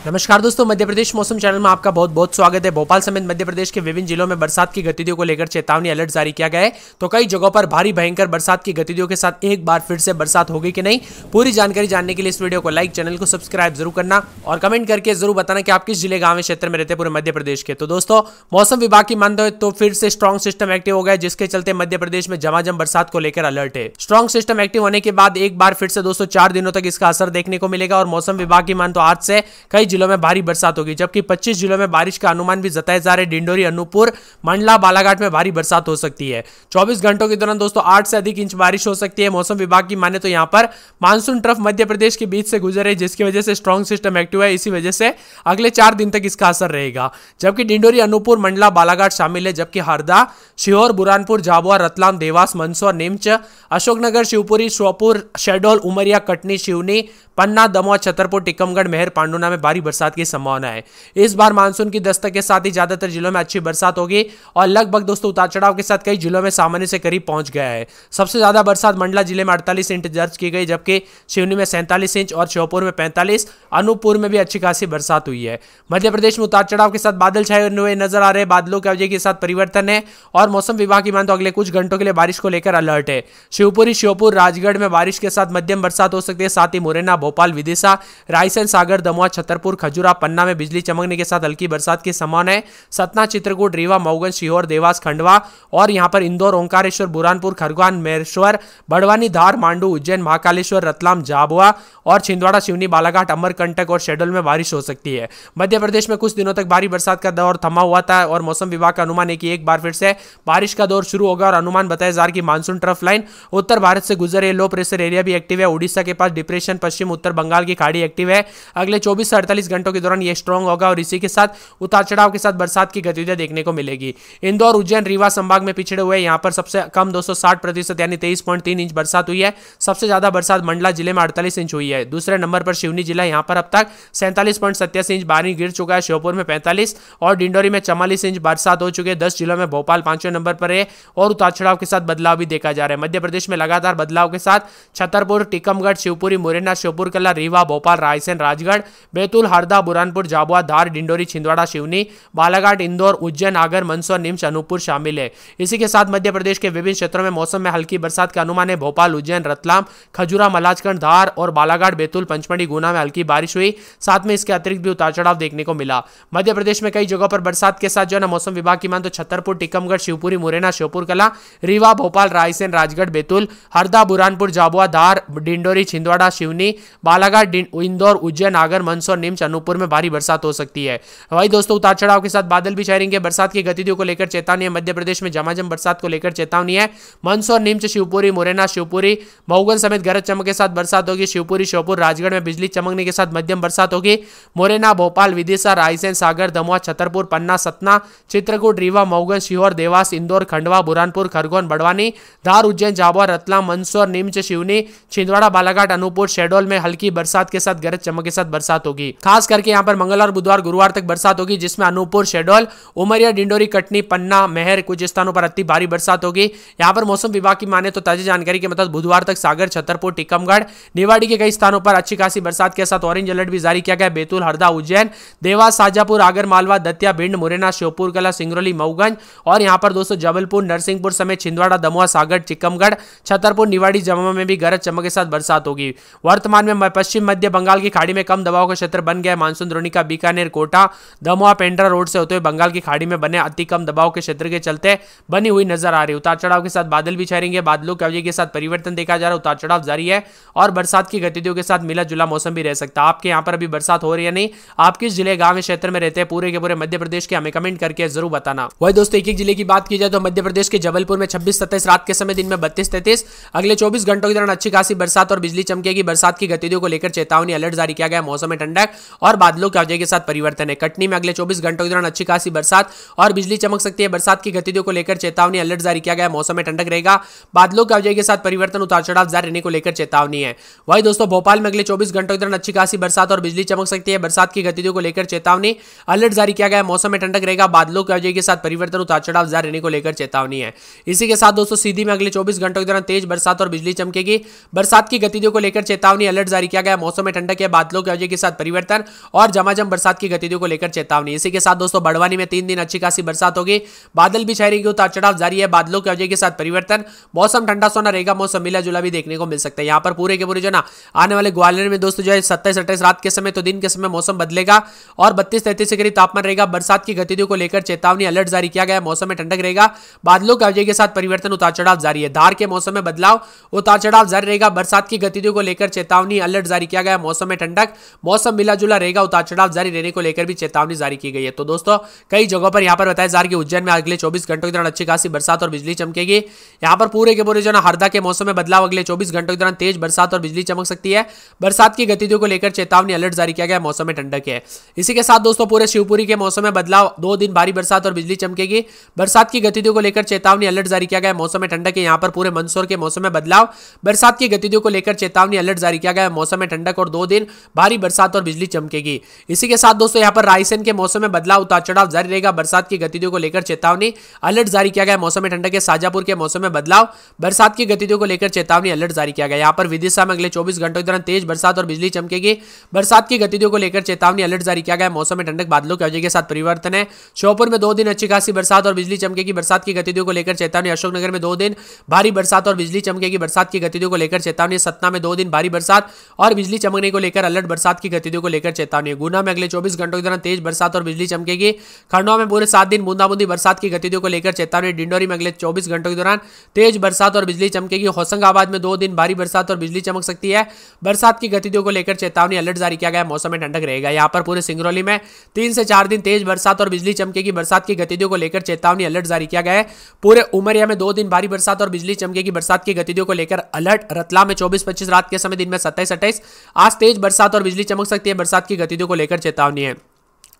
नमस्कार दोस्तों, मध्य प्रदेश मौसम चैनल में आपका बहुत बहुत स्वागत है। भोपाल समेत मध्य प्रदेश के विभिन्न जिलों में बरसात की गतिविधियों को लेकर चेतावनी अलर्ट जारी किया गया है। तो कई जगहों पर भारी भयंकर बरसात की गतिविधियों के साथ एक बार फिर से बरसात होगी कि नहीं, पूरी जानकारी जानने के लिए इस वीडियो को लाइक, चैनल को सब्सक्राइब जरूर करना और कमेंट करके जरूर बताना कि आप किस जिले, गांव, क्षेत्र में रहते पूरे मध्य प्रदेश के। तो दोस्तों, मौसम विभाग की मानते हो तो फिर से स्ट्रॉन्ग सिस्टम एक्टिव हो गया, जिसके चलते मध्य प्रदेश में झमाझम बरसात को लेकर अलर्ट है। स्ट्रॉन्ग सिस्टम एक्टिव होने के बाद एक बार फिर से दोस्तों 4 दिनों तक इसका असर देखने को मिलेगा और मौसम विभाग की मान तो आज से कई जिलों में भारी बरसात होगी, जबकि 25 जिलों में बारिश का अनुमान भी जताए जा रहे। डिंडोरी, अनूपपुर, मंडला, बालाघाट में भारी बरसात हो सकती है। 24 घंटों के दौरान दोस्तों 8 से अधिक इंच बारिश हो सकती है। मौसम विभाग की माने तो यहां पर मानसून ट्रफ मध्य प्रदेश के बीच से गुजरे, जिसकी वजह से स्ट्रॉन्ग सिस्टम एक्टिव है। इसी वजह से अगले 4 दिन तक इसका असर रहेगा, जबकि डिंडोरी, अनूपपुर, मंडला, बालाघाट शामिल है, जबकि हरदा, शिहोर, बुरहानपुर, झाबुआ, रतलाम, देवास, मंदसौर, नीमच, अशोकनगर, शिवपुरी, श्योपुर, शहडोल, उमरिया, कटनी, सिवनी, पन्ना, दमोह, छतरपुर, टीकमगढ़, मेहर, पांडुना में भारी बरसात की संभावना है। इस बार मानसून की दस्तक के साथ ही ज्यादातर जिलों में अच्छी बरसात होगी और लगभग दोस्तों उतार चढ़ाव के साथ कई जिलों में सामान्य से करीब पहुंच गया है। सबसे ज्यादा बरसात मंडला जिले में 48 इंच दर्ज की गई, जबकि सिवनी में 47 इंच और श्योपुर में 45, अनूपपुर में भी अच्छी खासी बरसात हुई है। मध्य प्रदेश में उतार चढ़ाव के साथ बादल छाए हुए नजर आ रहे हैं। बादलों की वजह के साथ परिवर्तन है और मौसम विभाग की मान तो अगले कुछ घंटों के लिए बारिश को लेकर अलर्ट है। शिवपुरी, श्योपुर, राजगढ़ में बारिश के साथ मध्यम बरसात हो सकती है। साथ ही मुरैना, भोपाल, विदिशा, रायसेन, सागर, दमोह, छतरपुर, खजुरा, पन्ना में बिजली चमकने के साथ हल्की बरसात की संभावना है। सतना, चित्रकूट, रीवा, मऊगंज, सीहोर, देवास, खंडवा और यहां पर इंदौर, ओंकारेश्वर, बुरहानपुर, खरगोन, महेश्वर, बड़वानी, धार, मांडू, उज्जैन, महाकालेश्वर, रतलाम, झाबुआ और छिंदवाड़ा, सिवनी, बालाघाट, अमरकंटक और शहडोल में बारिश हो सकती है। मध्य प्रदेश में कुछ दिनों तक भारी बरसात का दौर थमा हुआ था और मौसम विभाग का अनुमान है कि एक बार फिर से बारिश का दौर शुरू होगा और अनुमान बताया जा रहा है कि मानसून ट्रफ लाइन उत्तर भारत से गुजरे, लो प्रेशर एरिया भी एक्टिव है। उड़ीसा के पास डिप्रेशन, पश्चिम उत्तर बंगाल की खाड़ी एक्टिव है। अगले 24 से 48 घंटों के दौरान यह स्ट्रॉन्ग होगा और इसी के साथ उतार चढ़ाव के साथ बरसात की गतिविधियां देखने को मिलेगी। इंदौर, उज्जैन, रीवा संभाग में पिछड़े हुए यहां पर सबसे कम 260% यानी 23.3 इंच बरसात हुई है। सबसे ज्यादा बरसात मंडला जिले में 48 इंच हुई है। दूसरे नंबर पर सिवनी जिला, यहां पर अब तक 47.87 इंच पानी गिर चुका है। श्योपुर में 45 और डिंडोरी में 44 इंच बरसात हो चुकी है। 10 जिलों में भोपाल 5वें नंबर पर है और उतार चढ़ाव के साथ बदलाव भी देखा जा रहा है। मध्य प्रदेश में लगातार बदलाव के साथ छतरपुर, टीकमगढ़, शिवपुरी, मुरैना, श्योपुर कला, रीवा, भोपाल, रायसेन, राजगढ़, बैतूल, हरदा, बुरहानपुर, झाबुआ, धार, डिंडोरी, छिंदवाड़ा, सिवनी, बालाघाट, इंदौर, उज्जैन, आगर, मंदसौर, नीमच, अनूपपुर शामिल है। इसी के साथ मध्य प्रदेश के विभिन्न क्षेत्रों में मौसम में हल्की बरसात का अनुमान है। भोपाल, उज्जैन, रतलाम, खजुरा, मलाजखंड, धार और बालाघाट, बैतूल, पंचमढ़ी, गुना में हल्की बारिश हुई। साथ में इसके अतिरिक्त भी उतार चढ़ाव देखने को मिला। मध्य प्रदेश में कई जगहों पर बरसात के साथ जो है ना मौसम विभाग की मान तो छतरपुर, टीकमगढ़, शिवपुरी, मुरैना, श्योपुर कला, रीवा, भोपाल, रायसेन, राजगढ़, बैतूल, हरदा, बुरहानपुर, झाबुआ, धार, डिंडोरी, छिंदवाड़ा, सिवनी, बालाघाट, इंदौर, उज्जैन, आगर, मंदसौर, नीमच, अनूपपुर में भारी बरसात हो सकती है। वही दोस्तों उतार चढ़ाव के साथ बादल भी छाए रहेंगे। बरसात की गतिविधियों को लेकर चेतावनी है। मध्य प्रदेश में झमाझम बरसात को लेकर चेतावनी है। मंदसौर, नीमच, शिवपुरी, मुरैना, शिवपुरी, मऊगंज समेत गरज चमक के साथ बरसात होगी। शिवपुरी, श्योपुर, राजगढ़ में बिजली चमकने के साथ मध्यम बरसात होगी। मुरैना, भोपाल, विदिशा, रायसेन, सागर, दमोह, छतरपुर, पन्ना, सतना, चित्रकूट, रीवा, मऊगंज, सीहोर, देवास, इंदौर, खंडवा, बुरहानपुर, खरगोन, बड़वानी, धार, उज्जैन, झाबुआ, रतलाम, मंदसौर, नीमच, सिवनी, छिंदवाड़ा, बालाघाट, अनूपपुर, शहडोल में हल्की बरसात के साथ गरज चमक के साथ बरसात होगी। खास करके यहां पर मंगलवार, बुधवार, गुरुवार तक बरसात होगी, जिसमें अनूपपुर, शहडोल, उमरिया, डिंडोरी, कटनी, पन्ना, मेहर कुछ स्थानों पर अति भारी बरसात होगी। यहां पर मौसम विभाग की माने तो ताजा जानकारी के मतलब बुधवार तक सागर, छतरपुर, टीकमगढ़, निवाड़ी के कई स्थानों पर अच्छी खासी बरसात के साथ ऑरेंज अलर्ट भी जारी किया गया। बैतूल, हरदा, उज्जैन, देवास, शाजापुर, आगर मालवा, दतिया, भिंड, मुरैना, श्योपुर कला, सिंगरौली, मऊगंज और यहां पर दोस्तों जबलपुर, नरसिंहपुर समेत छिंदवाड़ा, दमोह, सागर, टीकमगढ़, छतरपुर, निवाड़ी, जमुआ में भी गरज चमक के साथ बरसात होगी। वर्तमान में पश्चिम मध्य बंगाल की खाड़ी में कम दबाव का क्षेत्र बन गया। मानसून द्रोणिका बीकानेर, कोटा, दमोह, पेंड्रा रोड से होते हुए बंगाल की खाड़ी में बने अति कम दबाव के क्षेत्र के चलते बनी हुई नजर आ रही है। उतार चढ़ाव के साथ बादल भी छाए रहेंगे। बादलों की वजह के साथ परिवर्तन देखा जा रहा है। उतार चढ़ाव जारी है और बरसात की गतिविधियों के साथ मिला जुला मौसम भी रह सकता है। आपके यहाँ पर अभी बरसात हो रही है नहीं, आप किस जिले, गांव, क्षेत्र में रहते हैं पूरे के पूरे मध्य प्रदेश के, हमें कमेंट करके जरूर बताना। वही दोस्तों एक एक जिले की बात की जाए तो मध्य प्रदेश के जबलपुर में 26-27 रात के समय, दिन में 32-33, अगले 24 घंटों के दौरान अच्छी खासी बरसात और बिजली चमकेगी। बरसात की गतिविधियों को लेकर चेतावनी अलर्ट जारी किया गया। मौसम में ठंडक और बादलों की वजह के साथ परिवर्तन है। कटनी में अगले 24 घंटों के दौरान अच्छी खासी बरसात और बिजली चमक सकती है। बरसात की गतिविधियों को लेकर चेतावनी अलर्ट जारी किया गया। मौसम में ठंडक रहेगा, बादलों की वजह के साथ परिवर्तन, उतार चढ़ाव जारी रहने को लेकर चेतावनी है। वही दोस्तों भोपाल में अगले 24 घंटों के दौरान अच्छी खासी बरसात और बिजली चमक सकती है। बरसात की गतिविधियों को लेकर चेतावनी अलर्ट जारी किया गया। मौसम में ठंडक रहेगा, बादलों की वजह के साथ परिवर्तन, उतार चढ़ाव जारी रहने को लेकर चेतावनी है। इसी के साथ दोस्तों सीधी में अगले 24 घंटों के दौरान तेज बरसात और बिजली चमकेगी। बरसात की गतिविधियों को लेकर चेतावनी अलर्ट जारी किया गया। मौसम में ठंडक है, बादलों की वजह के साथ परिवर्तन, परिवर्तन और झमाझम बरसात की गतिविधियों को लेकर चेतावनी। इसी के साथ दोस्तों बड़वानी में 3 दिन अच्छी खासी बरसात होगी। बादल भी छाए रहेंगे, उतार चढ़ाव जारी है, बादलों की वजह के साथ परिवर्तन, मौसम ठंडा सोना रहेगा, मौसम मिला जुला भी देखने को मिल सकता है। यहाँ पर पूरे के पूरे जो ना आने वाले ग्वालियर में दोस्तों जो है 27-28 रात के समय तो दिन के समय मौसम बदलेगा और 32-33 के करीब तापमान रहेगा। बरसात की गतिविधियों को लेकर चेतावनी अलर्ट जारी किया गया। मौसम में ठंडक रहेगा, बादलों की वजह के साथ परिवर्तन, उतार चढ़ाव जारी है। धार के मौसम में बदलाव, उतार चढ़ाव जारी रहेगा। बरसात की गतिविधियों को लेकर चेतावनी अलर्ट जारी किया गया। मौसम में ठंडक, मौसम मिला जुला रहेगा, उतार चढ़ाव जारी रहने को लेकर भी चेतावनी जारी की गई है। तो दोस्तों कई जगहों पर यहां पर बताया जा रहा है कि उज्जैन में अगले 24 घंटों के दौरान अच्छी खासी बरसात और बिजली चमकेगी। यहां पर पूरे के पूरे जो ना हरदा के मौसम में बदलाव, अगले 24 घंटों के दौरान तेज बरसात और बिजली चमक सकती है। बरसात की गतिविधियों को लेकर चेतावनी अलर्ट जारी किया गया। मौसम में ठंडक है। इसी के साथ दोस्तों पूरे शिवपुरी के मौसम में बदलाव, 2 दिन भारी बरसात और बिजली चमकेगी। बरसात की गतिविधियों को लेकर चेतावनी अलर्ट जारी किया गया। मौसम में ठंडक है। यहां पर पूरे मंदसौर के मौसम में बदलाव, बरसात की गतिविधियों को लेकर चेतावनी अलर्ट जारी किया गया। मौसम में ठंडक और 2 दिन भारी बरसात और बिजली चमकेगी। इसी के साथ दोस्तों यहां पर रायसेन के मौसम में बदलाव, उतार चढ़ाव जारी रहेगा। बरसात की गतिविधियों को लेकर चेतावनी अलर्ट जारी किया गया। मौसम में ठंडक है। शाजापुर के मौसम में बदलाव, बरसात की गतिविधियों को लेकर चेतावनी अलर्ट जारी किया गया। यहां पर विदिशा में अगले 24 घंटों के दौरान तेज बरसात और बिजली चमकेगी। बरसात की गतिविधियों को लेकर चेतावनी अलर्ट जारी किया गया। मौसम में ठंडक, बादलों की वजह के साथ परिवर्तन है। श्योपुर में 2 दिन अच्छी खासी बरसात और बिजली चमकेगी। बरसात की गतिविधियों को लेकर चेतावनी। अशोकनगर में 2 दिन भारी बरसात और बिजली चमकेगी। बरसात की गतिविधियों को लेकर चेतावनी। सतना में 2 दिन भारी बरसात और बिजली चमकने को लेकर अलर्ट, बरसात की गतिविधियों को लेकर चेतावनी। गुना में अगले 24 घंटों के दौरान तेज बरसात और बिजली चमकेगी। खंडवा में पूरे 7 दिन बूंदाबूंदी बरसात की गतिविधियों को लेकर चेतावनी। डिंडोरी में अगले 24 घंटों के दौरान तेज बरसात और बिजली चमकेगी। होशंगाबाद में 2 दिन भारी बरसात और बिजली चमक सकती है। बरसात की गतिविधियों को लेकर चेतावनी अलर्ट जारी किया गया। मौसम में ठंडक रहेगा। यहाँ पर पूरे सिंगरौली में 3 से 4 दिन तेज बरसात और बिजली चमकेगी। बरसात की गतिविधियों को लेकर चेतावनी अलर्ट जारी किया गया है। पूरे उमरिया में 2 दिन भारी बरसात और बिजली चमकेगी। बरसात की गतिविधियों को लेकर अलर्ट। रतलाम में 24-25 रात के समय, दिन में 27-28 आज तेज बरसात और बिजली चमक सकती है। बरसात की गतिविधियों को लेकर चेतावनी है।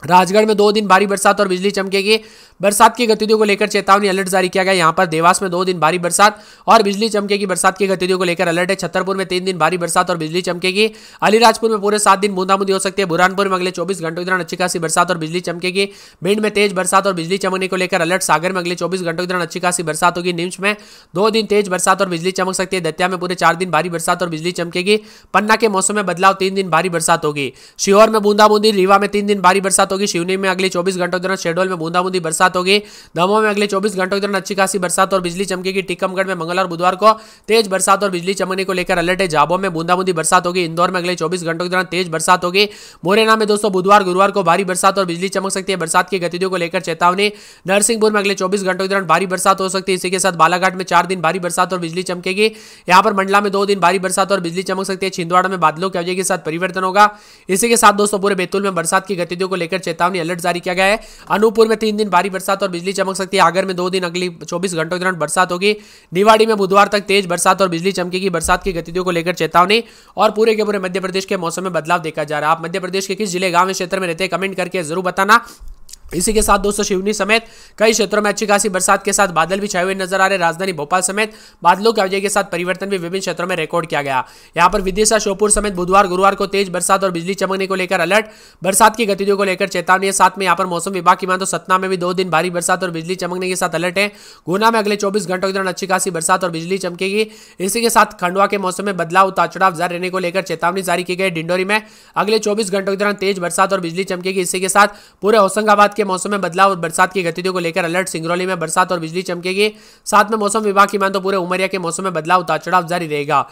राजगढ़ में 2 दिन भारी बरसात और बिजली चमकेगी। बरसात की गतिविधियों को लेकर चेतावनी अलर्ट जारी किया गया। यहां पर देवास में 2 दिन भारी बरसात और बिजली चमकेगी। बरसात की गतिविधियों को लेकर अलर्ट है। छतरपुर में 3 दिन भारी बरसात और बिजली चमकेगी। अलीराजपुर में पूरे 7 दिन बूंदाबूंदी हो सकती है। बुरहानपुर में अगले 24 घंटों के दौरान अच्छी खासी बरसात और बिजली चमकेगी। भिंड में तेज बरसात और बिजली चमकने को लेकर अलर्ट। सागर में अगले 24 घंटों के दौरान अच्छी खासी बरसात होगी। निम्स में 2 दिन तेज बरसात और बिजली चमक सकती है। दतिया में पूरे 4 दिन भारी बरसात और बिजली चमकेगी। पन्ना के मौसम में बदलाव, 3 दिन भारी बरसात होगी। सीहोर में बूंदाबूंदी। रीवा में 3 दिन भारी बरसात होगी। शिवनी में अगले 24 घंटों के दौरान शेडोल में बूंदाबूंदी बरसात होगी। दमोह में अगले 24 घंटों के दौरान अच्छी खासी बरसात और बिजली चमकेगी। टीकमगढ़ में मंगलवार और बुधवार को तेज बरसात और बिजली चमकने को लेकर अलर्ट है। झाबुआ में बूंदाबूंदी बरसात होगी। इंदौर में अगले 24 घंटों के दौरान तेज बरसात होगी। मुरैना में दोस्तों बुधवार गुरुवार को भारी बरसात और बिजली चमक सकती है। बरसात की गतिविधियों को लेकर चेतावनी। नरसिंहपुर में अगले 24 घंटों के दौरान भारी बरसात हो सकती है। इसी के साथ बालाघाट में 4 दिन भारी बरसात और बिजली चमकेगी। यहाँ पर मंडला में 2 दिन भारी बरसात और बिजली चमक सकती है। छिंदवाड़ा में बादलों की वजह के साथ परिवर्तन होगा। इसी के साथ दोस्तों पूरे बैतूल में बरसात की गतिविधियों को लेकर चेतावनी अलर्ट जारी किया गया है। अनूपपुर में 3 दिन भारी बरसात और बिजली चमक सकती है। आगर में 2 दिन अगली 24 घंटों के दौरान बरसात होगी। निवाड़ी में बुधवार तक तेज बरसात और बिजली चमकेगी। बरसात की गतिविधियों को लेकर चेतावनी। और पूरे के पूरे मध्य प्रदेश के मौसम में बदलाव देखा जा रहा है। आप मध्य प्रदेश के किस जिले, गांव, क्षेत्र में रहते हैं, कमेंट करके जरूर बताना। इसी के साथ दोस्तों शिवनी समेत कई क्षेत्रों में अच्छी खासी बरसात के साथ बादल भी छाए हुए नजर आ रहे हैं। राजधानी भोपाल समेत बादलों की वजह के साथ परिवर्तन भी विभिन्न क्षेत्रों में रिकॉर्ड किया गया। यहां पर विदिशा, श्योपुर समेत बुधवार गुरुवार को तेज बरसात और बिजली चमकने को लेकर अलर्ट। बरसात की गतिविधियों को लेकर चेतावनी है। साथ में यहां पर मौसम विभाग की माने तो सतना में भी 2 दिन भारी बरसात और बिजली चमकने के साथ अलर्ट है। गुना में अगले 24 घंटों के दौरान अच्छी खासी बरसात और बिजली चमकेगी। इसी के साथ खंडवा के मौसम में बदलाव, उतार चढ़ाव जारी रहने को लेकर चेतावनी जारी की गई। डिंडोरी में अगले 24 घंटों के दौरान तेज बरसात और बिजली चमकेगी। इसी के साथ पूरे होशंगाबाद के मौसम में बदलाव, बरसात की गतिविधियों को लेकर अलर्ट। सिंगरौली में बरसात और बिजली चमकेगी। साथ में मौसम विभाग की माने तो पूरे उमरिया के मौसम में बदलाव, उतार चढ़ाव जारी रहेगा।